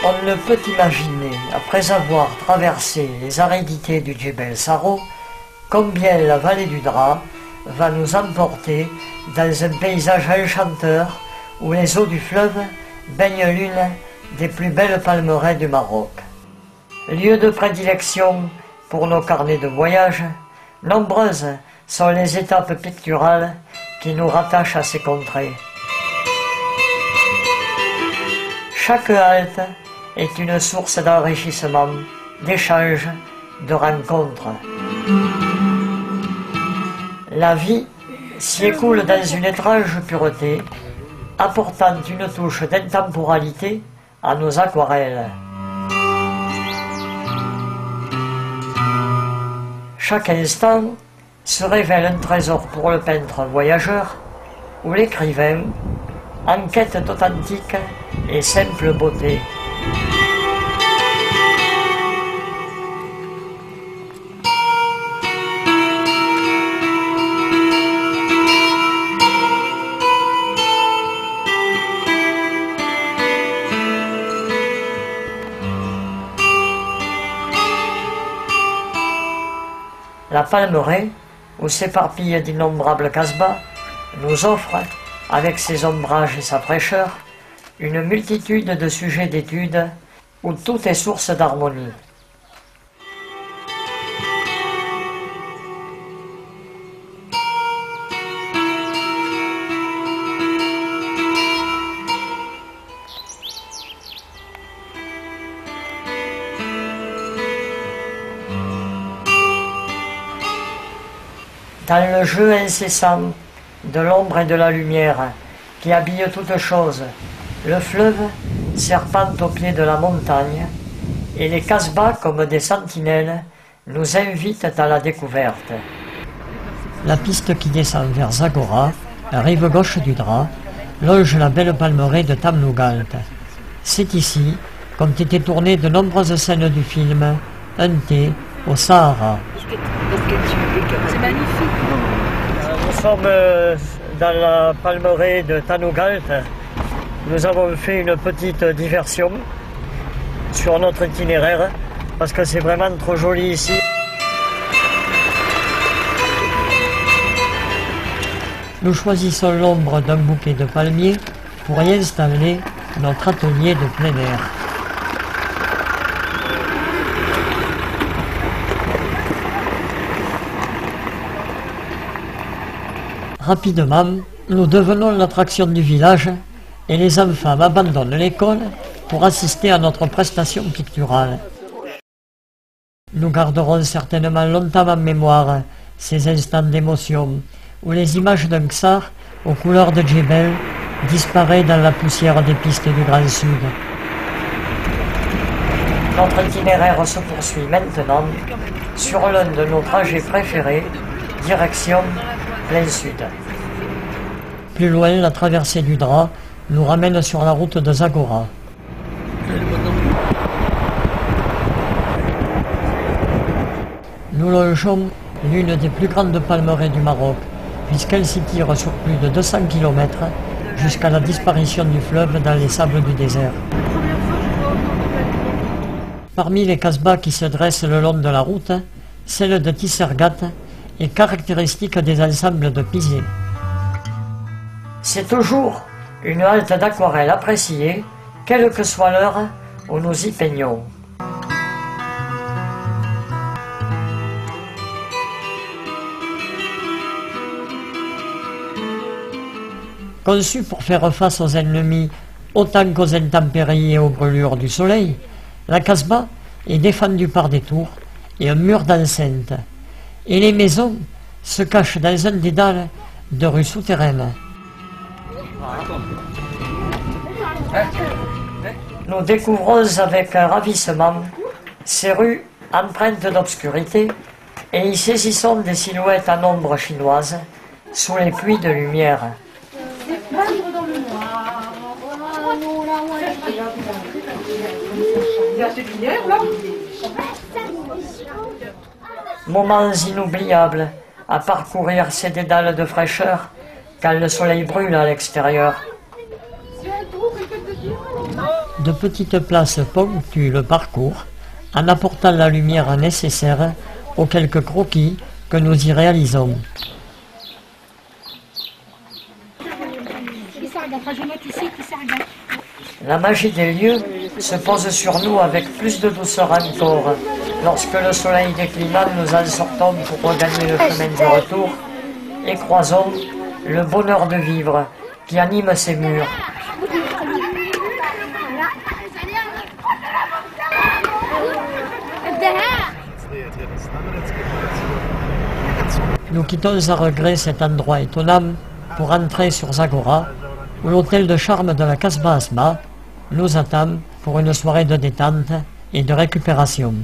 On ne peut imaginer, après avoir traversé les aridités du Djebel Saro, combien la vallée du Dra va nous emporter dans un paysage enchanteur où les eaux du fleuve baignent l'une des plus belles palmeraies du Maroc. Lieu de prédilection pour nos carnets de voyage, nombreuses sont les étapes picturales qui nous rattachent à ces contrées. Chaque halte est une source d'enrichissement, d'échanges, de rencontres. La vie s'y écoule dans une étrange pureté, apportant une touche d'intemporalité à nos aquarelles. Chaque instant se révèle un trésor pour le peintre voyageur ou l'écrivain en quête d'authentique et simple beauté. La palmeraie, où s'éparpillent d'innombrables casbahs, nous offre, avec ses ombrages et sa fraîcheur, une multitude de sujets d'étude où tout est source d'harmonie. Dans le jeu incessant de l'ombre et de la lumière qui habille toute chose, le fleuve serpente au pied de la montagne et les casbahs comme des sentinelles nous invitent à la découverte. La piste qui descend vers Zagora, la rive gauche du Dra, longe la belle palmeraie de Tamlougalt. C'est ici qu'ont été tournées de nombreuses scènes du film Un thé au Sahara. C'est magnifique. Nous sommes dans la palmeraie de Tamlougalt. Nous avons fait une petite diversion sur notre itinéraire parce que c'est vraiment trop joli ici. Nous choisissons l'ombre d'un bouquet de palmiers pour y installer notre atelier de plein air. Rapidement, nous devenons l'attraction du village et les enfants abandonnent l'école pour assister à notre prestation picturale. Nous garderons certainement longtemps en mémoire ces instants d'émotion où les images d'un Ksar aux couleurs de Djebel disparaissent dans la poussière des pistes du Grand Sud. Notre itinéraire se poursuit maintenant sur l'un de nos trajets préférés, direction plein sud. Plus loin, la traversée du Dra nous ramène sur la route de Zagora. Nous longeons l'une des plus grandes palmeraies du Maroc, puisqu'elle s'étire sur plus de 200 km jusqu'à la disparition du fleuve dans les sables du désert. Parmi les casbahs qui se dressent le long de la route, celle de Tissergat est caractéristique des ensembles de Pizé. C'est toujours une halte d'aquarelle appréciée, quelle que soit l'heure où nous y peignons. Conçue pour faire face aux ennemis autant qu'aux intempéries et aux brûlures du soleil, la Casbah est défendue par des tours et un mur d'enceinte, et les maisons se cachent dans un dédale de rues souterraines. Nous découvrons avec un ravissement ces rues empreintes d'obscurité et y saisissons des silhouettes en ombre chinoise sous les pluies de lumière. Moments inoubliables à parcourir ces dédales de fraîcheur quand le soleil brûle à l'extérieur. De petites places ponctuent le parcours en apportant la lumière nécessaire aux quelques croquis que nous y réalisons. La magie des lieux se pose sur nous avec plus de douceur encore lorsque le soleil déclinant nous en sortons pour regagner le chemin du retour et croisons le bonheur de vivre qui anime ces murs. Nous quittons à regret cet endroit étonnant pour entrer sur Zagora, où l'hôtel de charme de la Casbah Asma nous attend pour une soirée de détente et de récupération.